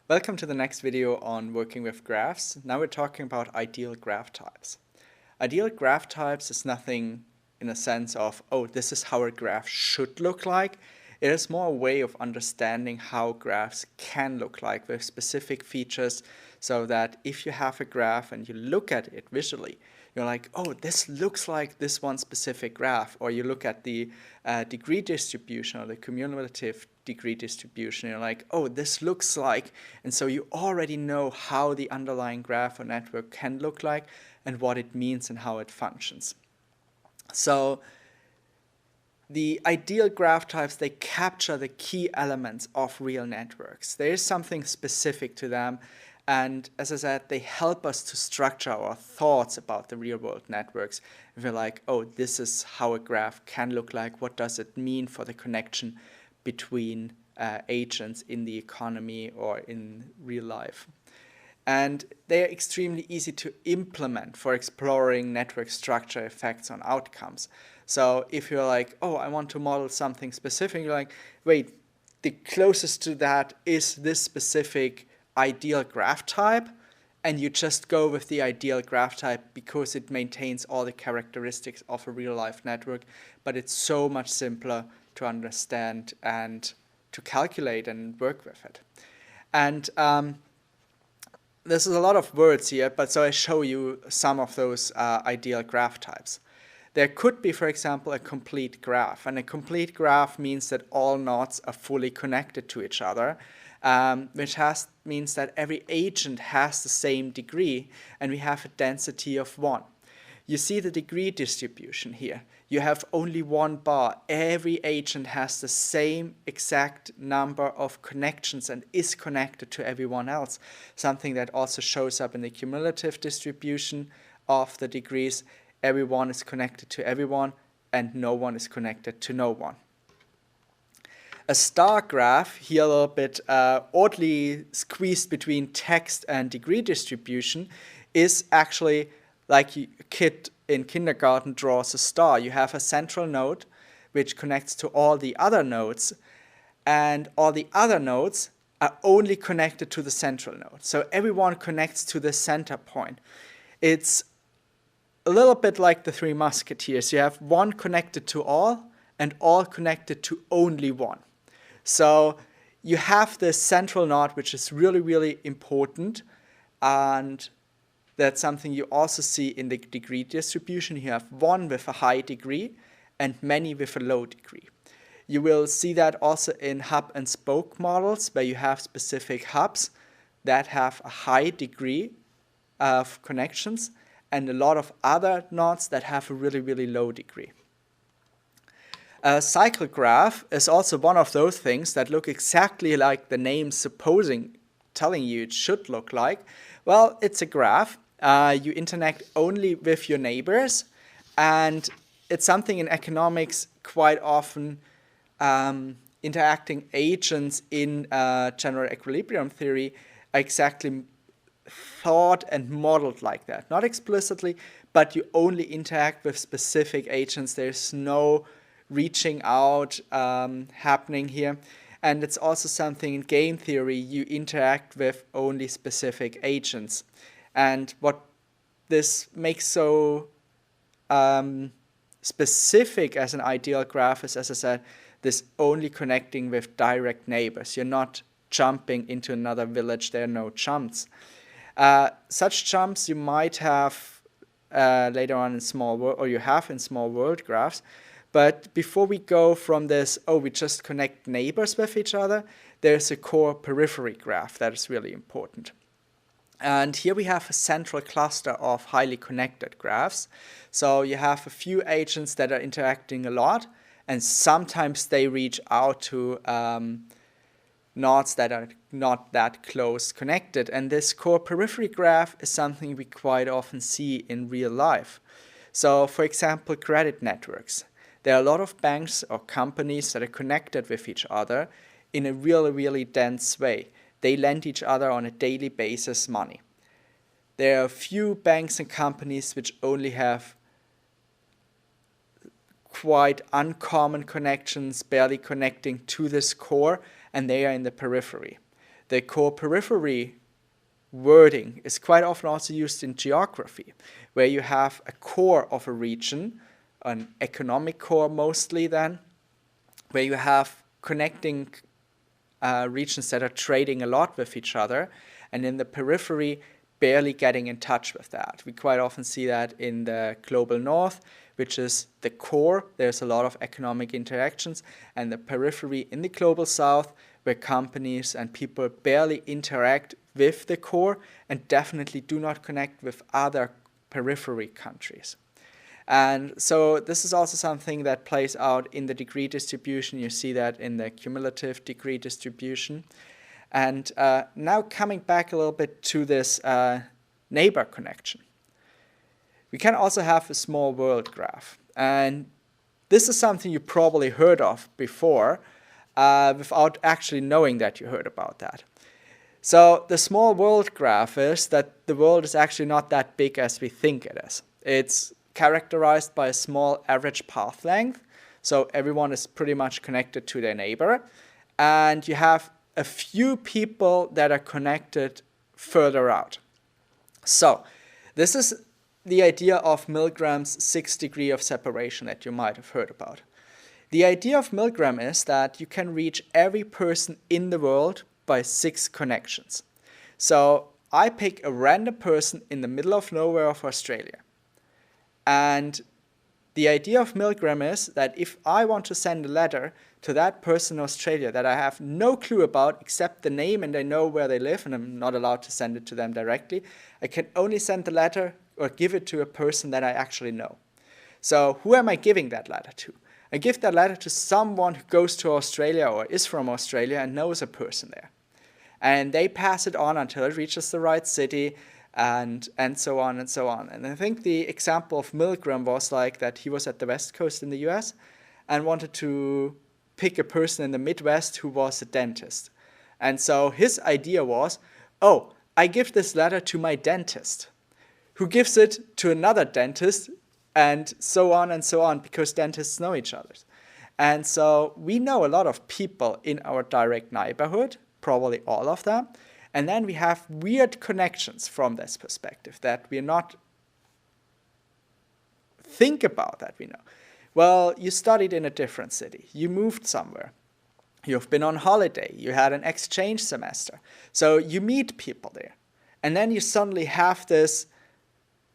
Welcome to the next video on working with graphs. Now we're talking about ideal graph types. Ideal graph types is nothing in a sense of, oh, this is how a graph should look like. It is more a way of understanding how graphs can look like with specific features, so that if you have a graph and you look at it visually, you're like, oh, this looks like this one specific graph. Or you look at the degree distribution or the cumulative degree distribution, you're like, oh, this looks like, and so you already know how the underlying graph or network can look like and what it means and how it functions. So the ideal graph types, they capture the key elements of real networks. There is something specific to them, and as I said, they help us to structure our thoughts about the real world networks. If we're like, oh, this is how a graph can look like, what does it mean for the connection between agents in the economy or in real life. And they are extremely easy to implement for exploring network structure effects on outcomes. So if you're like, oh, I want to model something specific, you're like, wait, the closest to that is this specific ideal graph type, and you just go with the ideal graph type because it maintains all the characteristics of a real-life network, but it's so much simpler to understand and to calculate and work with it. And this is a lot of words here, but so I show you some of those ideal graph types. There could be, for example, a complete graph. And a complete graph means that all nodes are fully connected to each other, which means that every agent has the same degree, and we have a density of 1. You see the degree distribution here. You have only one bar. Every agent has the same exact number of connections and is connected to everyone else. Something that also shows up in the cumulative distribution of the degrees. Everyone is connected to everyone, and no one is connected to no one. A star graph, here a little bit oddly squeezed between text and degree distribution, is actually like a kid in kindergarten draws a star. You have a central node which connects to all the other nodes, and all the other nodes are only connected to the central node. So everyone connects to the center point. It's a little bit like the Three Musketeers. You have one connected to all and all connected to only one. So you have this central node, which is really, really important, and that's something you also see in the degree distribution. You have one with a high degree and many with a low degree. You will see that also in hub and spoke models, where you have specific hubs that have a high degree of connections and a lot of other nodes that have a really, really low degree. A cycle graph is also one of those things that look exactly like the name telling you it should look like. Well, it's a graph. You interact only with your neighbors, and it's something in economics quite often interacting agents in general equilibrium theory are exactly thought and modeled like that. Not explicitly, but you only interact with specific agents. There's no reaching out happening here. And it's also something in game theory, you interact with only specific agents. And what this makes so specific as an ideal graph is, as I said, this only connecting with direct neighbors. You're not jumping into another village. There are no jumps. Such jumps you might have later on in small world, or you have in small world graphs. But before we go from this, oh, we just connect neighbors with each other, there's a core periphery graph that is really important. And here we have a central cluster of highly connected graphs. So you have a few agents that are interacting a lot, and sometimes they reach out to nodes that are not that close connected. And this core periphery graph is something we quite often see in real life. So for example, credit networks. There are a lot of banks or companies that are connected with each other in a really, really dense way. They lend each other on a daily basis money. There are a few banks and companies which only have quite uncommon connections, barely connecting to this core, and they are in the periphery. The core periphery wording is quite often also used in geography, where you have a core of a region, an economic core mostly then, where you have connecting regions that are trading a lot with each other, and in the periphery barely getting in touch with that. We quite often see that in the global north, which is the core. There's a lot of economic interactions, and the periphery in the global south, where companies and people barely interact with the core and definitely do not connect with other periphery countries. And so this is also something that plays out in the degree distribution. You see that in the cumulative degree distribution. And now coming back a little bit to this neighbor connection. We can also have a small world graph. And this is something you probably heard of before without actually knowing that you heard about that. So the small world graph is that the world is actually not that big as we think it is. It's characterized by a small average path length. So everyone is pretty much connected to their neighbor. And you have a few people that are connected further out. So this is the idea of Milgram's 6 degree of separation that you might have heard about. The idea of Milgram is that you can reach every person in the world by 6 connections. So I pick a random person in the middle of nowhere of Australia. And the idea of Milgram is that if I want to send a letter to that person in Australia that I have no clue about except the name and I know where they live and I'm not allowed to send it to them directly, I can only send the letter or give it to a person that I actually know. So who am I giving that letter to? I give that letter to someone who goes to Australia or is from Australia and knows a person there. And they pass it on until it reaches the right city, and so on and so on. And I think the example of Milgram was like that he was at the West Coast in the US and wanted to pick a person in the Midwest who was a dentist. And so his idea was, oh, I give this letter to my dentist, who gives it to another dentist, and so on, because dentists know each other. And so we know a lot of people in our direct neighborhood, probably all of them, and then we have weird connections from this perspective that we're not think about that we know. Well, you studied in a different city, you moved somewhere, you've been on holiday, you had an exchange semester, so you meet people there. And then you suddenly have this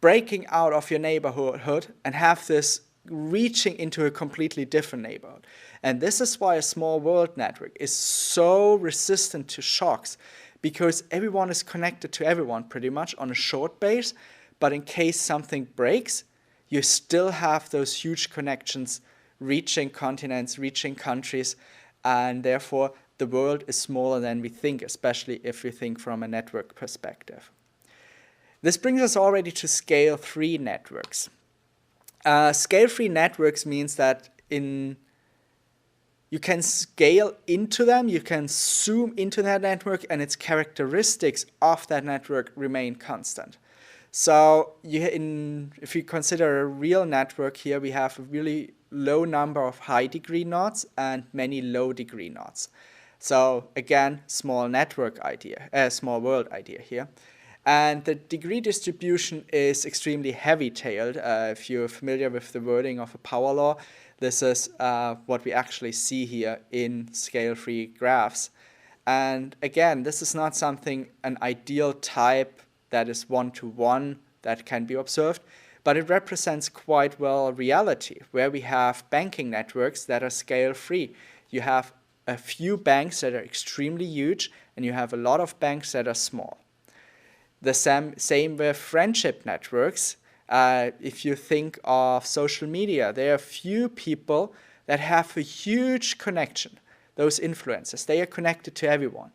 breaking out of your neighborhood and have this reaching into a completely different neighborhood. And this is why a small world network is so resistant to shocks, because everyone is connected to everyone pretty much on a short base, but in case something breaks, you still have those huge connections reaching continents, reaching countries, and therefore the world is smaller than we think, especially if we think from a network perspective. This brings us already to scale 3 networks. Scale 3 networks means that you can scale into them, you can zoom into that network, and its characteristics of that network remain constant. So if you consider a real network here, we have a really low number of high degree nodes and many low degree nodes. So again, small network idea, small world idea here. And the degree distribution is extremely heavy-tailed. If you're familiar with the wording of a power law, this is what we actually see here in scale-free graphs. And again, this is not something, an ideal type that is one-to-one that can be observed, but it represents quite well reality, where we have banking networks that are scale-free. You have a few banks that are extremely huge, and you have a lot of banks that are small. The same with friendship networks. If you think of social media, there are few people that have a huge connection. Those influencers, they are connected to everyone.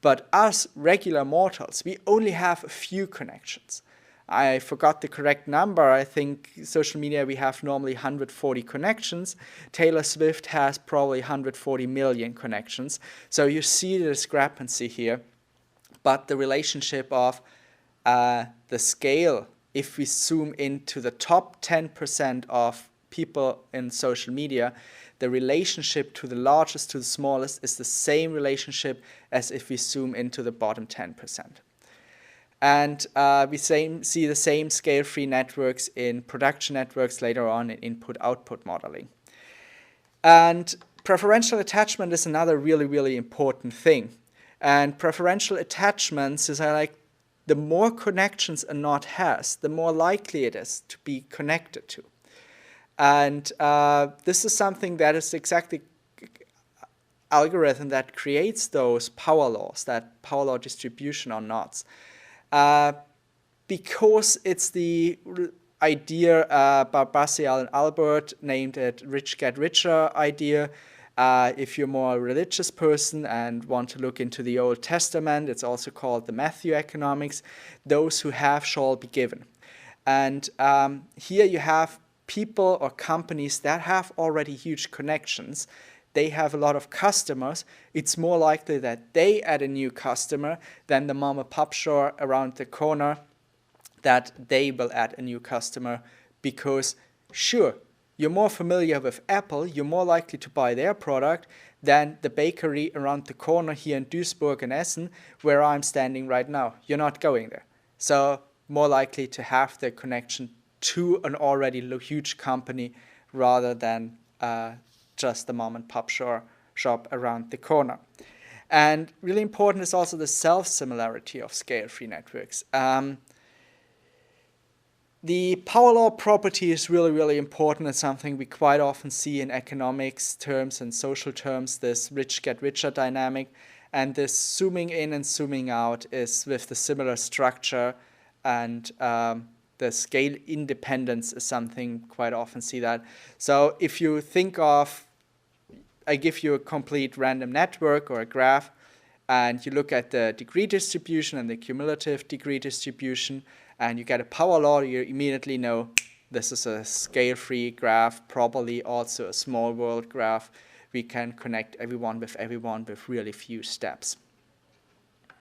But us regular mortals, we only have a few connections. I forgot the correct number. I think social media, we have normally 140 connections. Taylor Swift has probably 140 million connections. So you see the discrepancy here. But the relationship of the scale, if we zoom into the top 10% of people in social media, the relationship to the largest to the smallest is the same relationship as if we zoom into the bottom 10%. And we see the same scale-free networks in production networks later on in input-output modeling. And preferential attachment is another really, really important thing. And preferential attachments is like the more connections a knot has, the more likely it is to be connected to. And this is something that is exactly algorithm that creates those power laws, that power law distribution on knots. Because it's the idea by Basel and Albert, named it rich get richer idea. If you're more a religious person and want to look into the Old Testament, it's also called the Matthew economics. Those who have shall be given. And here you have people or companies that have already huge connections. They have a lot of customers. It's more likely that they add a new customer than the mom and pop shop around the corner that they will add a new customer, because sure, you're more familiar with Apple, you're more likely to buy their product than the bakery around the corner here in Duisburg and Essen, where I'm standing right now. You're not going there. So more likely to have the connection to an already huge company rather than just the mom and pop shop around the corner. And really important is also the self-similarity of scale-free networks. The power law property is really, really important. It's something we quite often see in economics terms and social terms, this rich get richer dynamic. And this zooming in and zooming out is with the similar structure, and the scale independence is something quite often see that. So if you think of, I give you a complete random network or a graph, and you look at the degree distribution and the cumulative degree distribution, and you get a power law, you immediately know this is a scale-free graph, probably also a small world graph. We can connect everyone with really few steps.